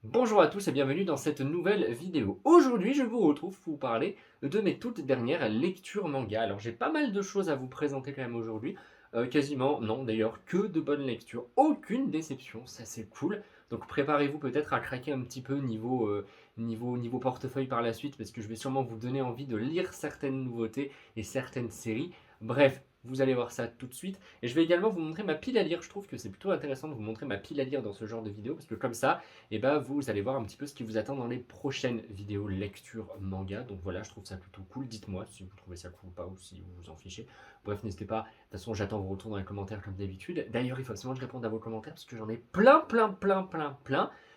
Bonjour à tous et bienvenue dans cette nouvelle vidéo. Aujourd'hui, je vous retrouve pour vous parler de mes toutes dernières lectures manga. Alors, j'ai pas mal de choses à vous présenter quand même aujourd'hui. Quasiment, non d'ailleurs, que de bonnes lectures. Aucune déception, ça c'est cool. Donc préparez-vous peut-être à craquer un petit peu niveau portefeuille par la suite parce que je vais sûrement vous donner envie de lire certaines nouveautés et certaines séries. Bref, vous allez voir ça tout de suite. Et je vais également vous montrer ma pile à lire. Je trouve que c'est plutôt intéressant de vous montrer ma pile à lire dans ce genre de vidéo parce que comme ça, et bah vous allez voir un petit peu ce qui vous attend dans les prochaines vidéos lecture manga. Donc voilà, je trouve ça plutôt cool. Dites-moi si vous trouvez ça cool ou pas ou si vous vous en fichez. Bref, n'hésitez pas. De toute façon, j'attends vos retours dans les commentaires comme d'habitude. D'ailleurs, il faut absolument que je réponde à vos commentaires parce que j'en ai plein.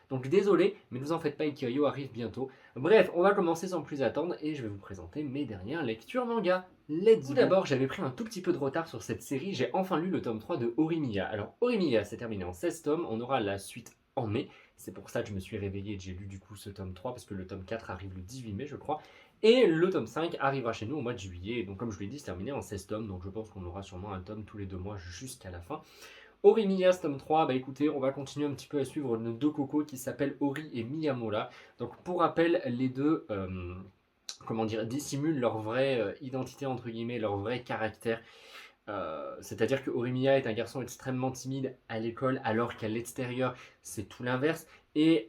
Donc désolé, mais ne vous en faites pas, Ikirio arrive bientôt. Bref, on va commencer sans plus attendre et je vais vous présenter mes dernières lectures manga. Let's go. Tout d'abord, j'avais pris un tout petit peu de retard sur cette série, j'ai enfin lu le tome 3 de Horimiya. Alors, Horimiya s'est terminé en 16 tomes, on aura la suite en mai. C'est pour ça que je me suis réveillé et que j'ai lu du coup ce tome 3, parce que le tome 4 arrive le 18 mai, je crois. Et le tome 5 arrivera chez nous au mois de juillet. Donc, comme je vous l'ai dit, c'est terminé en 16 tomes, donc je pense qu'on aura sûrement un tome tous les 2 mois jusqu'à la fin. Horimiya, ce tome 3, bah écoutez, on va continuer un petit peu à suivre nos deux cocos qui s'appellent Ori et Miyamura. Donc, pour rappel, les deux. Comment dire, dissimulent leur vraie identité, entre guillemets, leur vrai caractère. C'est-à-dire que Horimiya est un garçon extrêmement timide à l'école, alors qu'à l'extérieur, c'est tout l'inverse. Et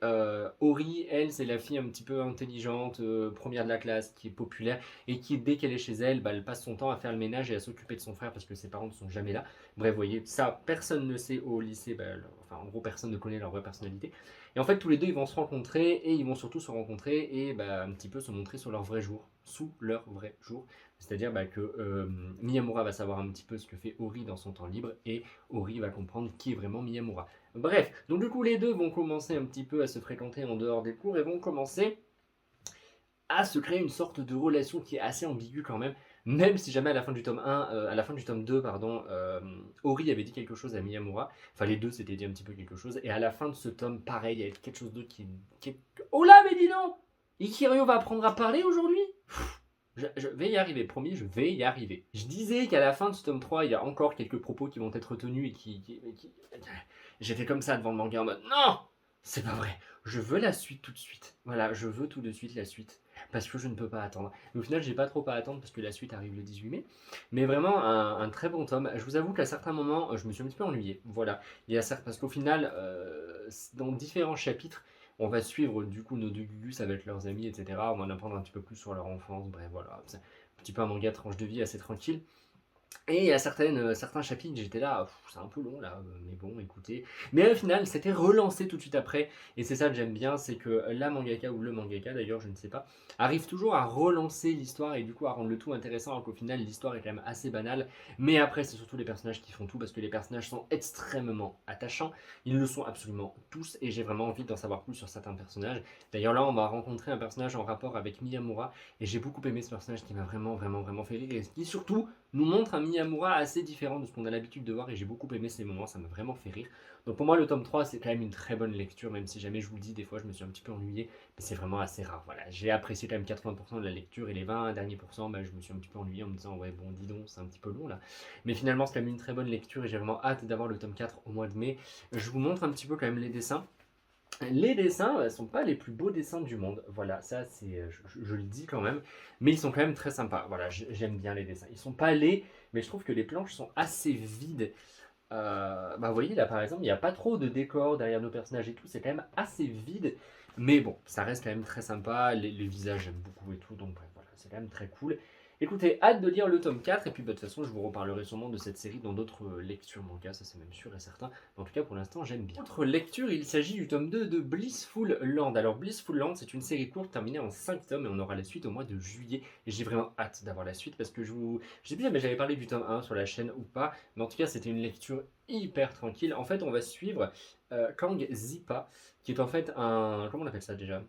Ori, elle, c'est la fille un petit peu intelligente, première de la classe, qui est populaire, et qui, dès qu'elle est chez elle, bah, elle passe son temps à faire le ménage et à s'occuper de son frère, parce que ses parents ne sont jamais là. Bref, vous voyez, ça, personne ne sait au lycée, bah, enfin, en gros, personne ne connaît leur vraie personnalité. Et en fait, tous les deux, ils vont se rencontrer, et ils vont surtout se rencontrer, et bah, un petit peu se montrer sur leur vrai jour, sous leur vrai jour. C'est-à-dire bah, que Miyamura va savoir un petit peu ce que fait Ori dans son temps libre et Ori va comprendre qui est vraiment Miyamura. Bref, donc du coup les deux vont commencer un petit peu à se fréquenter en dehors des cours et vont commencer à se créer une sorte de relation qui est assez ambiguë quand même si jamais à la fin du tome 1, à la fin du tome 2, pardon, Ori avait dit quelque chose à Miyamura, enfin les deux s'étaient dit un petit peu quelque chose, et à la fin de ce tome, pareil, il y a quelque chose d'autre qui... Oh là, mais dis donc Ikirio va apprendre à parler aujourd'hui. Je vais y arriver, promis, je vais y arriver. Je disais qu'à la fin de ce tome 3, il y a encore quelques propos qui vont être tenus et J'étais comme ça devant le manga en mode non, c'est pas vrai, je veux la suite tout de suite. Voilà, je veux tout de suite la suite. Parce que je ne peux pas attendre. Mais au final, j'ai pas trop à attendre parce que la suite arrive le 18 mai. Mais vraiment, un très bon tome. Je vous avoue qu'à certains moments, je me suis un petit peu ennuyé. Voilà. Parce qu'au final, dans différents chapitres, on va suivre du coup nos deux Gugus avec leurs amis, etc. On va en apprendre un petit peu plus sur leur enfance. Bref, voilà. C'est un petit peu un manga tranche de vie assez tranquille. Et il y a certains chapitres, j'étais là, c'est un peu long là, mais bon, écoutez. Mais au final, c'était relancé tout de suite après. Et c'est ça que j'aime bien, c'est que la mangaka, ou le mangaka d'ailleurs, je ne sais pas, arrive toujours à relancer l'histoire et du coup à rendre le tout intéressant, alors qu'au final, l'histoire est quand même assez banale. Mais après, c'est surtout les personnages qui font tout, parce que les personnages sont extrêmement attachants. Ils le sont absolument tous, et j'ai vraiment envie d'en savoir plus sur certains personnages. D'ailleurs là, on va rencontrer un personnage en rapport avec Miyamura, et j'ai beaucoup aimé ce personnage qui m'a vraiment fait rire, et qui surtout nous montre un Miyamura assez différent de ce qu'on a l'habitude de voir et j'ai beaucoup aimé ces moments, ça m'a vraiment fait rire. Donc pour moi le tome 3 c'est quand même une très bonne lecture, même si jamais je vous le dis, des fois je me suis un petit peu ennuyé, mais c'est vraiment assez rare. Voilà, j'ai apprécié quand même 80% de la lecture et les 20 derniers pourcents, bah, je me suis un petit peu ennuyé en me disant ouais bon dis donc c'est un petit peu long là. Mais finalement c'est quand même une très bonne lecture et j'ai vraiment hâte d'avoir le tome 4 au mois de mai. Je vous montre un petit peu quand même les dessins. Les dessins ne sont pas les plus beaux dessins du monde, voilà, ça c'est, je le dis quand même, mais ils sont quand même très sympas, voilà, j'aime bien les dessins. Ils sont pas laids, mais je trouve que les planches sont assez vides. Bah vous voyez là par exemple, il n'y a pas trop de décors derrière nos personnages et tout, c'est quand même assez vide, mais bon, ça reste quand même très sympa, les visages j'aime beaucoup et tout, donc bref, voilà, c'est quand même très cool. Écoutez, hâte de lire le tome 4, et puis bah, de toute façon je vous reparlerai sûrement de cette série dans d'autres lectures manga, ça c'est même sûr et certain, mais en tout cas pour l'instant j'aime bien. Autre lecture, il s'agit du tome 2 de Blissful Land. Alors Blissful Land c'est une série courte terminée en 5 tomes et on aura la suite au mois de juillet, et j'ai vraiment hâte d'avoir la suite parce que je sais plus jamais j'avais parlé du tome 1 sur la chaîne ou pas, mais en tout cas c'était une lecture hyper tranquille. En fait on va suivre Kang Zipa, qui est en fait un... comment on appelle ça déjà,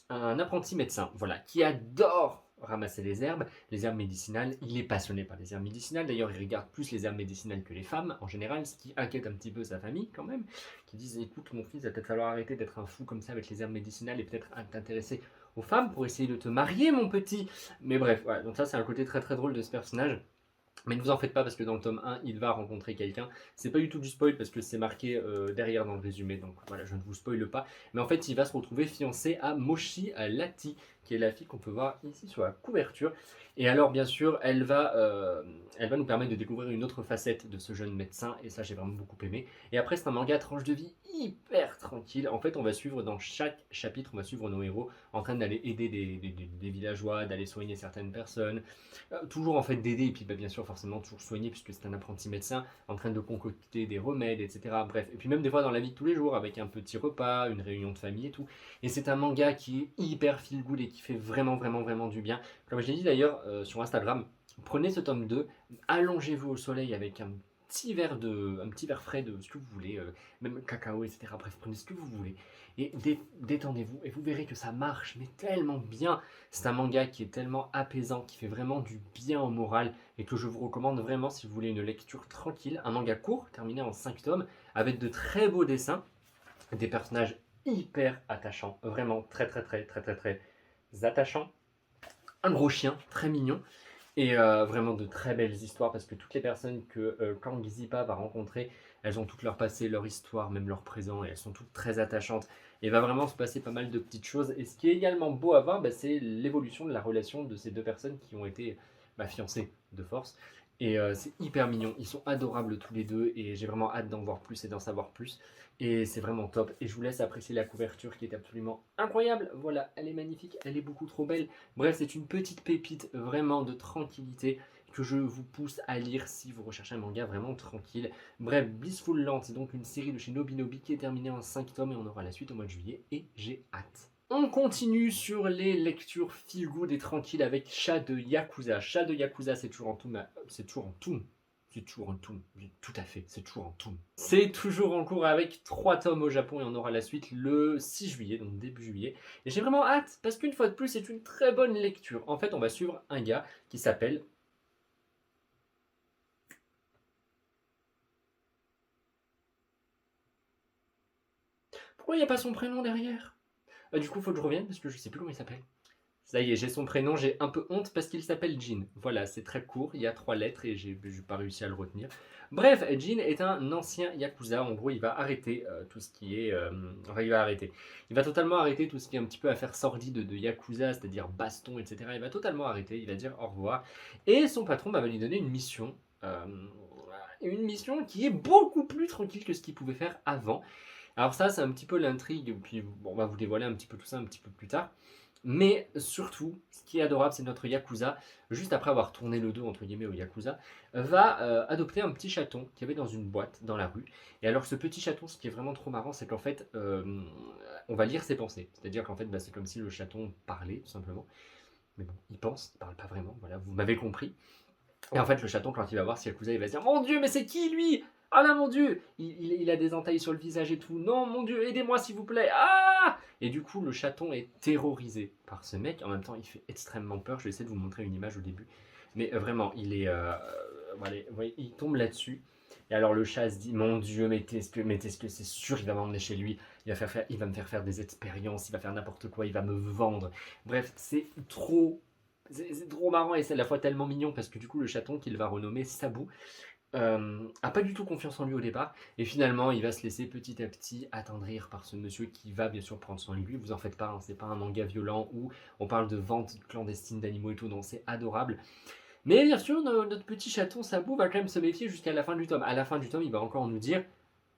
un apprenti médecin, voilà, qui adore ramasser les herbes médicinales. Il est passionné par les herbes médicinales. D'ailleurs, il regarde plus les herbes médicinales que les femmes en général, ce qui inquiète un petit peu sa famille quand même, qui disent écoute mon fils, il va peut-être falloir arrêter d'être un fou comme ça avec les herbes médicinales et peut-être t'intéresser aux femmes pour essayer de te marier mon petit. Mais bref, voilà, donc ça c'est un côté très très drôle de ce personnage. Mais ne vous en faites pas parce que dans le tome 1, il va rencontrer quelqu'un. C'est pas du tout du spoil parce que c'est marqué derrière dans le résumé. Donc voilà, je ne vous spoile pas. Mais en fait, il va se retrouver fiancé à Moshi Lati, qui est la fille qu'on peut voir ici sur la couverture. Et alors, bien sûr, elle va nous permettre de découvrir une autre facette de ce jeune médecin. Et ça, j'ai vraiment beaucoup aimé. Et après, c'est un manga tranche de vie hyper tranquille. En fait, on va suivre dans chaque chapitre, on va suivre nos héros en train d'aller aider des villageois, d'aller soigner certaines personnes. Toujours en fait d'aider, et puis bah, bien sûr forcément toujours soigner, puisque c'est un apprenti médecin, en train de concocter des remèdes, etc. Bref, et puis même des fois dans la vie de tous les jours, avec un petit repas, une réunion de famille et tout. Et c'est un manga qui est hyper feel good et qui fait vraiment, vraiment, vraiment du bien. Comme je l'ai dit d'ailleurs sur Instagram, prenez ce tome 2, allongez-vous au soleil avec un petit verre frais de ce que vous voulez, même cacao, etc. Bref, prenez ce que vous voulez et détendez-vous et vous verrez que ça marche, mais tellement bien. C'est un manga qui est tellement apaisant, qui fait vraiment du bien au moral et que je vous recommande vraiment si vous voulez une lecture tranquille. Un manga court, terminé en 5 tomes, avec de très beaux dessins, des personnages hyper attachants, vraiment très très très très très très attachants. Un gros chien, très mignon. Et vraiment de très belles histoires parce que toutes les personnes que Kang Zipa va rencontrer, elles ont toutes leur passé, leur histoire, même leur présent, et elles sont toutes très attachantes. Et il va vraiment se passer pas mal de petites choses. Et ce qui est également beau à voir, bah, c'est l'évolution de la relation de ces deux personnes qui ont été fiancées de force. Et c'est hyper mignon, ils sont adorables tous les deux et j'ai vraiment hâte d'en voir plus et d'en savoir plus. Et c'est vraiment top. Et je vous laisse apprécier la couverture qui est absolument incroyable. Voilà, elle est magnifique, elle est beaucoup trop belle. Bref, c'est une petite pépite vraiment de tranquillité que je vous pousse à lire si vous recherchez un manga vraiment tranquille. Bref, Blissful Land, c'est donc une série de chez Nobinobi qui est terminée en 5 tomes et on aura la suite au mois de juillet et j'ai hâte. On continue sur les lectures feel good et tranquilles avec Chat de Yakuza. Chat de Yakuza, c'est toujours en tome. C'est toujours en tome. C'est toujours en tome. Tout à fait, c'est toujours en tome. C'est toujours en cours avec 3 tomes au Japon et on aura la suite le 6 juillet, donc début juillet. Et j'ai vraiment hâte parce qu'une fois de plus, c'est une très bonne lecture. En fait, on va suivre un gars qui s'appelle. Pourquoi il n'y a pas son prénom derrière? Du coup, il faut que je revienne parce que je sais plus comment il s'appelle. Ça y est, j'ai son prénom, j'ai un peu honte parce qu'il s'appelle Jin. Voilà, c'est très court, il y a 3 lettres et j'ai pas réussi à le retenir. Bref, Jin est un ancien Yakuza. En gros, il va arrêter tout ce qui est. Enfin, il va arrêter. Il va totalement arrêter tout ce qui est un petit peu affaire sordide de Yakuza, c'est-à-dire baston, etc. Il va totalement arrêter, il va dire au revoir. Et son patron va lui donner une mission. Une mission qui est beaucoup plus tranquille que ce qu'il pouvait faire avant. Alors ça, c'est un petit peu l'intrigue, puis bon, on va vous dévoiler un petit peu tout ça un petit peu plus tard. Mais surtout, ce qui est adorable, c'est notre Yakuza, juste après avoir tourné le dos entre guillemets au Yakuza, va adopter un petit chaton qui avait dans une boîte dans la rue. Et alors ce petit chaton, ce qui est vraiment trop marrant, c'est qu'en fait, on va lire ses pensées. C'est-à-dire qu'en fait, bah, c'est comme si le chaton parlait tout simplement. Mais bon, il pense, il parle pas vraiment, voilà, vous m'avez compris. Et en fait, le chaton, quand il va voir si Yakuza, il va se dire mon Dieu, mais c'est qui lui? Ah là, mon Dieu, il a des entailles sur le visage et tout. Non, mon Dieu, aidez-moi s'il vous plaît. Ah! Et du coup, le chaton est terrorisé par ce mec. En même temps, il fait extrêmement peur. Je vais essayer de vous montrer une image au début. Mais vraiment, il est. Voilà, vous voyez, il tombe là-dessus. Et alors le chat se dit mon Dieu, mais est-ce que c'est sûr, il va m'emmener chez lui. Il va me faire faire des expériences. Il va faire n'importe quoi. Il va me vendre. Bref, c'est trop marrant et c'est à la fois tellement mignon parce que du coup le chaton qu'il va renommer Sabou a pas du tout confiance en lui au départ et finalement il va se laisser petit à petit attendrir par ce monsieur qui va bien sûr prendre soin de lui. Vous en faites pas, hein, c'est pas un manga violent où on parle de vente clandestine d'animaux et tout, non, c'est adorable. Mais bien sûr notre petit chaton Sabou va quand même se méfier jusqu'à la fin du tome. À la fin du tome il va encore nous dire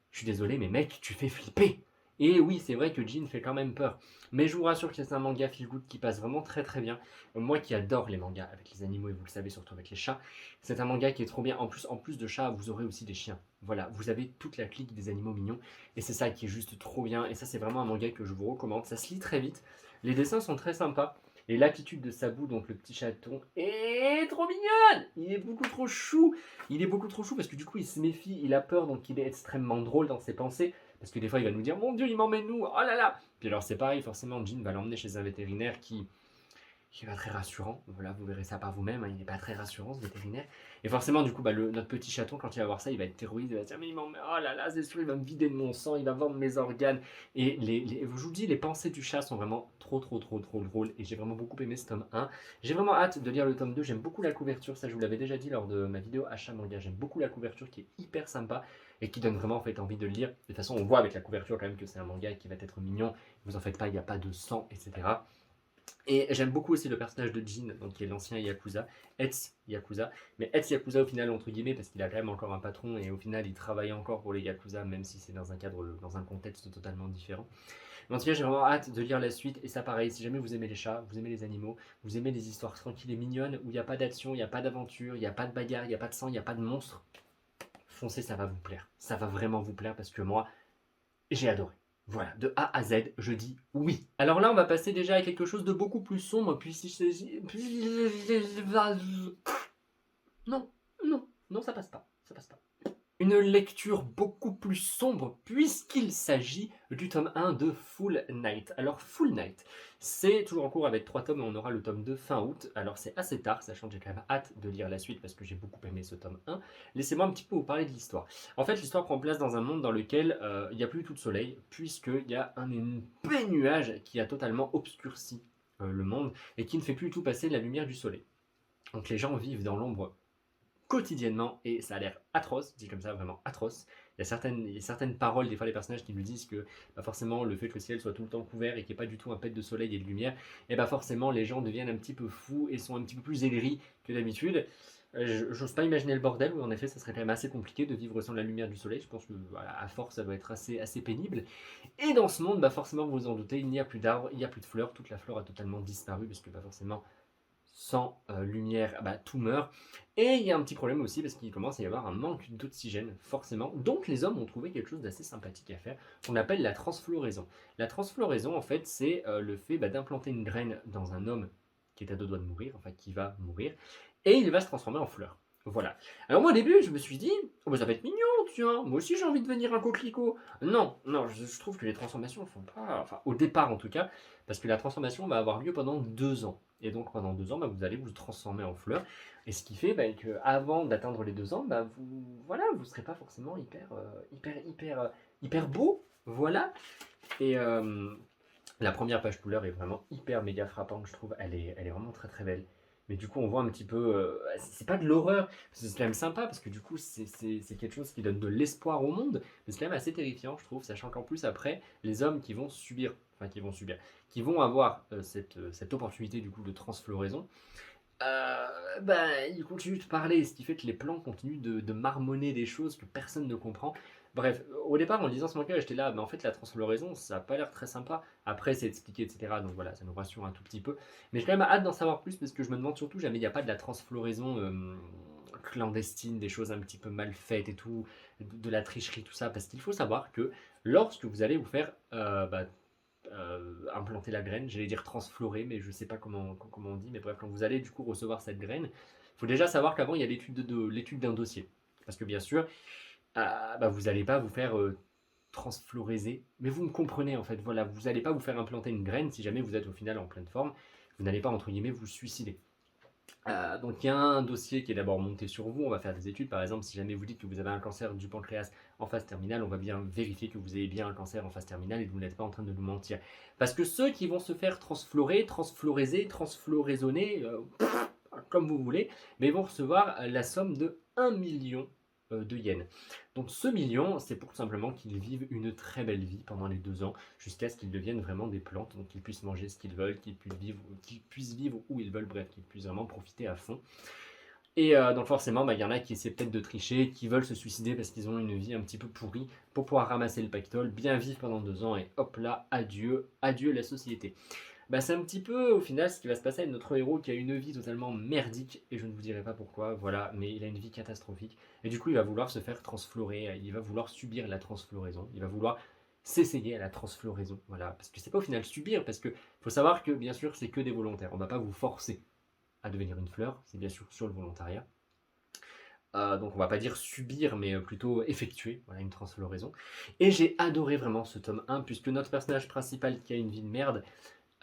je suis désolé, mais mec, tu fais flipper. Et oui, c'est vrai que Jin fait quand même peur. Mais je vous rassure que c'est un manga feel good qui passe vraiment très très bien. Moi qui adore les mangas avec les animaux, et vous le savez, surtout avec les chats, c'est un manga qui est trop bien. En plus de chats, vous aurez aussi des chiens. Voilà, vous avez toute la clique des animaux mignons. Et c'est ça qui est juste trop bien. Et ça, c'est vraiment un manga que je vous recommande. Ça se lit très vite. Les dessins sont très sympas. Et l'attitude de Sabou, donc le petit chaton, est trop mignonne. Il est beaucoup trop chou. Il est beaucoup trop chou parce que du coup il se méfie, il a peur, donc il est extrêmement drôle dans ses pensées. Parce que des fois il va nous dire mon Dieu, il m'emmène où? Oh là là. Puis alors c'est pareil, forcément Jin va l'emmener chez un vétérinaire qui est pas très rassurant. Voilà, vous verrez ça par vous-même, hein, il n'est pas très rassurant ce vétérinaire. Et forcément, du coup, notre petit chaton, quand il va voir ça, il va être terrorisé, il va se dire, mais oh là là, c'est sûr, il va me vider de mon sang, il va vendre mes organes. Et je vous dis, les pensées du chat sont vraiment trop drôles. Et j'ai vraiment beaucoup aimé ce tome 1. J'ai vraiment hâte de lire le tome 2. J'aime beaucoup la couverture, ça je vous l'avais déjà dit lors de ma vidéo achat manga. J'aime beaucoup la couverture qui est hyper sympa et qui donne vraiment en fait envie de le lire. De toute façon, on voit avec la couverture quand même que c'est un manga qui va être mignon. Vous en faites pas, il n'y a pas de sang, etc. Et j'aime beaucoup aussi le personnage de Jin, donc qui est l'ancien Yakuza, Etz Yakuza. Mais Etz Yakuza au final, entre guillemets, parce qu'il a quand même encore un patron et au final il travaille encore pour les Yakuza, même si c'est dans un cadre, dans un contexte totalement différent. Mais en tout cas, j'ai vraiment hâte de lire la suite. Et ça, pareil, si jamais vous aimez les chats, vous aimez les animaux, vous aimez les histoires tranquilles et mignonnes, où il n'y a pas d'action, il n'y a pas d'aventure, il n'y a pas de bagarre, il n'y a pas de sang, il n'y a pas de monstre, foncez, ça va vous plaire. Ça va vraiment vous plaire parce que moi, j'ai adoré. Voilà, de A à Z, je dis oui. Alors là, on va passer déjà à quelque chose de beaucoup plus sombre, Non, non, ça passe pas, ça passe pas. Une lecture beaucoup plus sombre puisqu'il s'agit du tome 1 de Full Night. Alors Full Night, c'est toujours en cours avec 3 tomes et on aura le tome 2 fin août. Alors c'est assez tard, sachant que j'ai quand même hâte de lire la suite parce que j'ai beaucoup aimé ce tome 1. Laissez-moi un petit peu vous parler de l'histoire. En fait, l'histoire prend place dans un monde dans lequel il n'y a plus tout de soleil puisqu'il y a un épais nuage qui a totalement obscurci le monde et qui ne fait plus du tout passer la lumière du soleil. Donc les gens vivent dans l'ombre quotidiennement et ça a l'air atroce, dit comme ça, vraiment atroce. Il y a certaines paroles, des fois les personnages qui nous disent que forcément le fait que le ciel soit tout le temps couvert et qu'il n'y ait pas du tout un pet de soleil et de lumière, et forcément les gens deviennent un petit peu fous et sont un petit peu plus aigris que d'habitude. J'ose pas imaginer le bordel, où en effet ça serait quand même assez compliqué de vivre sans la lumière du soleil. Je pense que voilà, à force ça doit être assez pénible. Et dans ce monde, forcément vous vous en doutez, il n'y a plus d'arbres, il n'y a plus de fleurs, toute la flore a totalement disparu parce que forcément sans lumière, tout meurt. Et il y a un petit problème aussi parce qu'il commence à y avoir un manque d'oxygène, forcément. Donc les hommes ont trouvé quelque chose d'assez sympathique à faire, qu'on appelle la transfloraison. La transfloraison, en fait, c'est le fait d'implanter une graine dans un homme qui est à deux doigts de mourir, enfin qui va mourir, et il va se transformer en fleur. Voilà. Alors moi au début, je me suis dit, oh, ça va être mignon, tiens, moi aussi j'ai envie de devenir un coquelicot. Non, je trouve que les transformations font pas, enfin au départ en tout cas, parce que la transformation va avoir lieu pendant 2 ans. Et donc pendant 2 ans, vous allez vous transformer en fleur. Et ce qui fait qu'avant d'atteindre les 2 ans, vous ne serez pas forcément hyper beau. Voilà. Et la première page couleur est vraiment hyper méga frappante, je trouve. Elle est vraiment très belle. Mais du coup, on voit un petit peu. C'est pas de l'horreur, c'est quand même sympa parce que du coup, c'est quelque chose qui donne de l'espoir au monde. Mais c'est quand même assez terrifiant, je trouve, sachant qu'en plus, après, les hommes qui vont subir, qui vont avoir cette opportunité du coup de transfloraison, ils continuent de parler, ce qui fait que les plans continuent de marmonner des choses que personne ne comprend. Bref, au départ, en lisant ce manga, j'étais là, mais en fait, la transfloraison, ça n'a pas l'air très sympa. Après, c'est expliqué, etc. Donc voilà, ça nous rassure un tout petit peu. Mais j'ai quand même hâte d'en savoir plus parce que je me demande surtout, jamais il n'y a pas de la transfloraison clandestine, des choses un petit peu mal faites et tout, de la tricherie, tout ça. Parce qu'il faut savoir que lorsque vous allez vous faire implanter la graine, j'allais dire transflorer, mais je sais pas comment on dit, mais bref, quand vous allez du coup recevoir cette graine, il faut déjà savoir qu'avant il y a l'étude d'un dossier. Parce que bien sûr, vous n'allez pas vous faire transfloriser, mais vous me comprenez en fait, voilà, vous n'allez pas vous faire implanter une graine si jamais vous êtes au final en pleine forme, vous n'allez pas entre guillemets vous suicider. Donc il y a un dossier qui est d'abord monté sur vous, on va faire des études, par exemple si jamais vous dites que vous avez un cancer du pancréas en phase terminale, on va bien vérifier que vous avez bien un cancer en phase terminale et que vous n'êtes pas en train de nous mentir. Parce que ceux qui vont se faire transflorer, transfloriser, transfloraisonner, comme vous voulez, mais ils vont recevoir la somme de 1 million de yens. Donc ce million, c'est pour simplement qu'ils vivent une très belle vie pendant les 2 ans, jusqu'à ce qu'ils deviennent vraiment des plantes, donc qu'ils puissent manger ce qu'ils veulent, qu'ils puissent vivre où ils veulent, bref, qu'ils puissent vraiment profiter à fond. Et donc forcément, il y en a qui essaient peut-être de tricher, qui veulent se suicider parce qu'ils ont une vie un petit peu pourrie, pour pouvoir ramasser le pactole, bien vivre pendant 2 ans, et hop là, adieu la société. C'est un petit peu au final ce qui va se passer avec notre héros qui a une vie totalement merdique et je ne vous dirai pas pourquoi, voilà, mais il a une vie catastrophique et du coup il va vouloir se faire transflorer, il va vouloir subir la transfloraison, il va vouloir s'essayer à la transfloraison, voilà, parce que c'est pas au final subir, parce que faut savoir que bien sûr c'est que des volontaires, on va pas vous forcer à devenir une fleur, c'est bien sûr sur le volontariat. Donc on va pas dire subir, mais plutôt effectuer voilà, une transfloraison. Et j'ai adoré vraiment ce tome 1, puisque notre personnage principal qui a une vie de merde,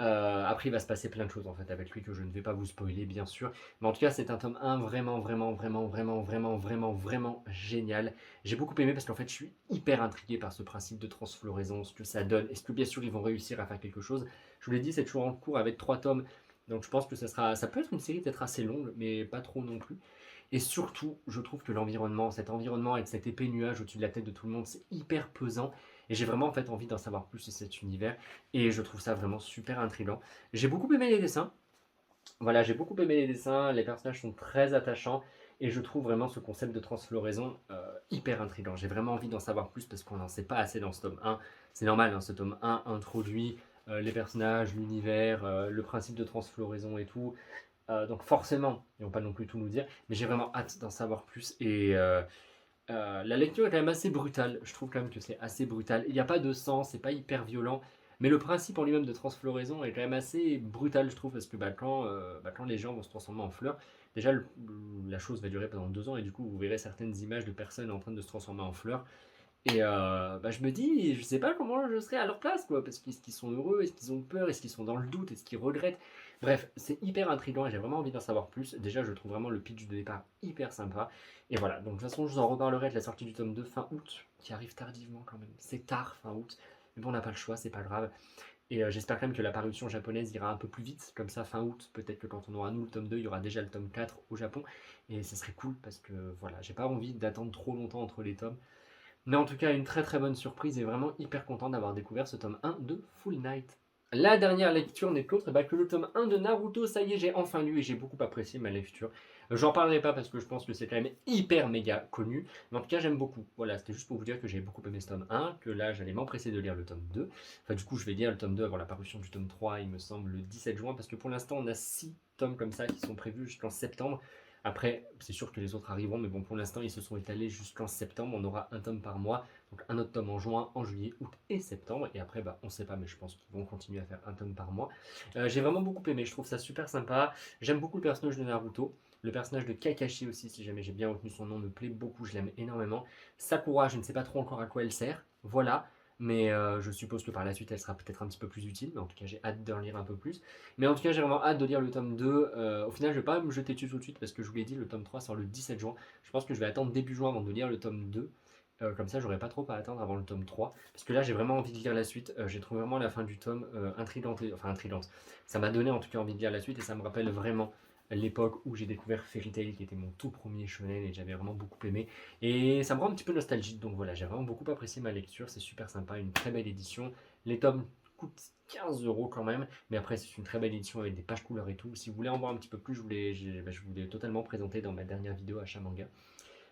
Après, il va se passer plein de choses en fait avec lui que je ne vais pas vous spoiler, bien sûr. Mais en tout cas, c'est un tome 1 vraiment, vraiment, vraiment, vraiment, vraiment, vraiment, vraiment génial. J'ai beaucoup aimé parce qu'en fait, je suis hyper intrigué par ce principe de transfloraison, ce que ça donne. Est-ce que bien sûr, ils vont réussir à faire quelque chose? Je vous l'ai dit, c'est toujours en cours avec 3 tomes. Donc je pense que ça peut être une série peut-être assez longue, mais pas trop non plus. Et surtout, je trouve que l'environnement, cet environnement avec cette épée nuage au-dessus de la tête de tout le monde, c'est hyper pesant. Et j'ai vraiment en fait envie d'en savoir plus sur cet univers. Et je trouve ça vraiment super intriguant. J'ai beaucoup aimé les dessins. Voilà, j'ai beaucoup aimé les dessins. Les personnages sont très attachants. Et je trouve vraiment ce concept de transfloraison hyper intriguant. J'ai vraiment envie d'en savoir plus parce qu'on n'en sait pas assez dans ce tome 1. C'est normal, hein, ce tome 1 introduit les personnages, l'univers, le principe de transfloraison et tout. Donc forcément, ils vont pas non plus tout nous dire, mais j'ai vraiment hâte d'en savoir plus. Et la lecture est quand même assez brutale. Je trouve quand même que c'est assez brutal. Il n'y a pas de sang, c'est pas hyper violent. Mais le principe en lui-même de transfloraison est quand même assez brutal, je trouve, parce que quand les gens vont se transformer en fleurs, déjà la chose va durer pendant 2 ans, et du coup vous verrez certaines images de personnes en train de se transformer en fleurs. Et je me dis, je sais pas comment je serais à leur place, quoi, parce qu'est-ce qu'ils sont heureux, est-ce qu'ils ont peur, est-ce qu'ils sont dans le doute, est-ce qu'ils regrettent. Bref, c'est hyper intriguant et j'ai vraiment envie d'en savoir plus. Déjà, je trouve vraiment le pitch de départ hyper sympa. Et voilà, donc de toute façon, je vous en reparlerai de la sortie du tome 2 fin août, qui arrive tardivement quand même. C'est tard, fin août. Mais bon, on n'a pas le choix, c'est pas grave. Et j'espère quand même que la parution japonaise ira un peu plus vite, comme ça fin août, peut-être que quand on aura nous le tome 2, il y aura déjà le tome 4 au Japon. Et ce serait cool parce que voilà, j'ai pas envie d'attendre trop longtemps entre les tomes. Mais en tout cas, une très très bonne surprise et vraiment hyper content d'avoir découvert ce tome 1 de Full Night. La dernière lecture n'est autre que le tome 1 de Naruto. Ça y est, j'ai enfin lu et j'ai beaucoup apprécié ma lecture. J'en parlerai pas parce que je pense que c'est quand même hyper méga connu. Mais en tout cas, j'aime beaucoup. Voilà, c'était juste pour vous dire que j'ai beaucoup aimé ce tome 1, que là, j'allais m'empresser de lire le tome 2. Enfin, du coup, je vais lire le tome 2 avant la parution du tome 3, il me semble, le 17 juin, parce que pour l'instant, on a 6 tomes comme ça qui sont prévus jusqu'en septembre. Après, c'est sûr que les autres arriveront, mais bon, pour l'instant, ils se sont étalés jusqu'en septembre. On aura un tome par mois, donc un autre tome en juin, en juillet, août et septembre. Et après, on ne sait pas, mais je pense qu'ils vont continuer à faire un tome par mois. J'ai vraiment beaucoup aimé, je trouve ça super sympa. J'aime beaucoup le personnage de Naruto. Le personnage de Kakashi aussi, si jamais j'ai bien retenu son nom, me plaît beaucoup, je l'aime énormément. Sakura, je ne sais pas trop encore à quoi elle sert. Voilà. Mais je suppose que par la suite, elle sera peut-être un petit peu plus utile. Mais en tout cas, j'ai hâte d'en lire un peu plus. Mais en tout cas, j'ai vraiment hâte de lire le tome 2. Au final, je vais pas me jeter dessus tout de suite parce que je vous l'ai dit, le tome 3 sort le 17 juin. Je pense que je vais attendre début juin avant de lire le tome 2. Comme ça, j'aurai pas trop à attendre avant le tome 3. Parce que là, j'ai vraiment envie de lire la suite. J'ai trouvé vraiment la fin du tome intrigante. Enfin, intrigante. Ça m'a donné en tout cas envie de lire la suite et ça me rappelle vraiment l'époque où j'ai découvert Fairy Tail, qui était mon tout premier shonen et j'avais vraiment beaucoup aimé. Et ça me rend un petit peu nostalgique. Donc voilà, j'ai vraiment beaucoup apprécié ma lecture. C'est super sympa, une très belle édition. Les tomes coûtent 15 € quand même, mais après c'est une très belle édition avec des pages couleurs et tout. Si vous voulez en voir un petit peu plus, je vous l'ai totalement présenté dans ma dernière vidéo Achat Manga.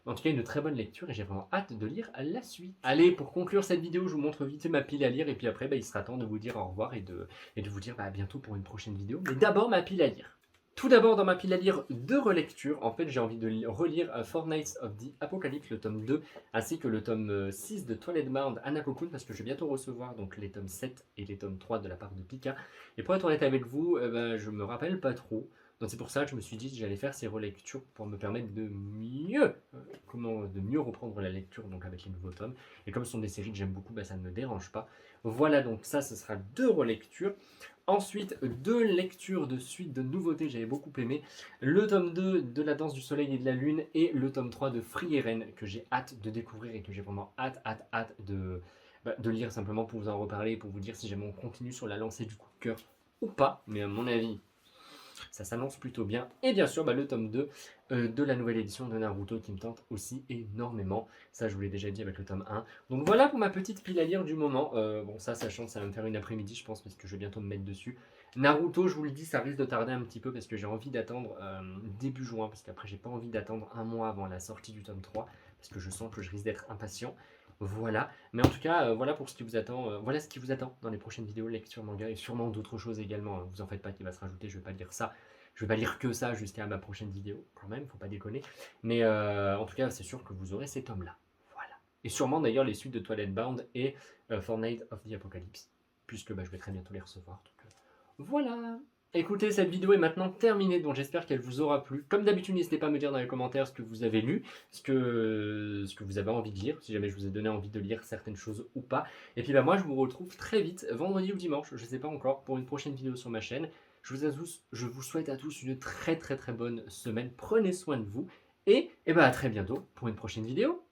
En tout cas, une très bonne lecture et j'ai vraiment hâte de lire la suite. Allez, pour conclure cette vidéo, je vous montre vite fait ma pile à lire et puis après, il sera temps de vous dire au revoir et de vous dire à bientôt pour une prochaine vidéo. Mais d'abord, ma pile à lire. Tout d'abord, dans ma pile à lire de relecture, en fait, j'ai envie de relire Four Nights of the Apocalypse, le tome 2, ainsi que le tome 6 de Twilight Bound Hanako-kun, parce que je vais bientôt recevoir donc, les tomes 7 et les tomes 3 de la part de Pika. Et pour être honnête avec vous, je me rappelle pas trop. Donc c'est pour ça que je me suis dit que j'allais faire ces relectures pour me permettre de mieux reprendre la lecture donc avec les nouveaux tomes. Et comme ce sont des séries que j'aime beaucoup, ça ne me dérange pas. Voilà, donc ça, ce sera 2 relectures. Ensuite, 2 lectures de suite de nouveautés, j'avais beaucoup aimé. Le tome 2 de La Danse du Soleil et de la Lune et le tome 3 de Free Eren que j'ai hâte de découvrir et que j'ai vraiment hâte de lire simplement pour vous en reparler et pour vous dire si jamais on continue sur la lancée du coup de cœur ou pas. Mais à mon avis, ça s'annonce plutôt bien. Et bien sûr, le tome 2 de la nouvelle édition de Naruto qui me tente aussi énormément. Ça, je vous l'ai déjà dit avec le tome 1. Donc voilà pour ma petite pile à lire du moment. Bon, sachant que ça va me faire une après-midi, je pense, parce que je vais bientôt me mettre dessus. Naruto, je vous le dis, ça risque de tarder un petit peu parce que j'ai envie d'attendre début juin, parce qu'après, j'ai pas envie d'attendre un mois avant la sortie du tome 3, parce que je sens que je risque d'être impatient. Voilà, mais en tout cas, voilà pour ce qui vous attend. Voilà ce qui vous attend dans les prochaines vidéos lecture manga et sûrement d'autres choses également. Vous en faites pas, qu'il va se rajouter. Je vais pas lire ça. Je vais pas lire que ça jusqu'à ma prochaine vidéo, quand même. Faut pas déconner. Mais en tout cas, c'est sûr que vous aurez ces tomes-là. Voilà. Et sûrement d'ailleurs les suites de Twilight Bound et Four Nights of the Apocalypse, puisque je vais très bientôt les recevoir. Donc, voilà. Écoutez, cette vidéo est maintenant terminée, donc j'espère qu'elle vous aura plu. Comme d'habitude, n'hésitez pas à me dire dans les commentaires ce que vous avez lu, ce que vous avez envie de lire, si jamais je vous ai donné envie de lire certaines choses ou pas. Et puis bah, moi, je vous retrouve très vite, vendredi ou dimanche, je ne sais pas encore, pour une prochaine vidéo sur ma chaîne. Je vous souhaite à tous une très très très bonne semaine. Prenez soin de vous et bah, à très bientôt pour une prochaine vidéo.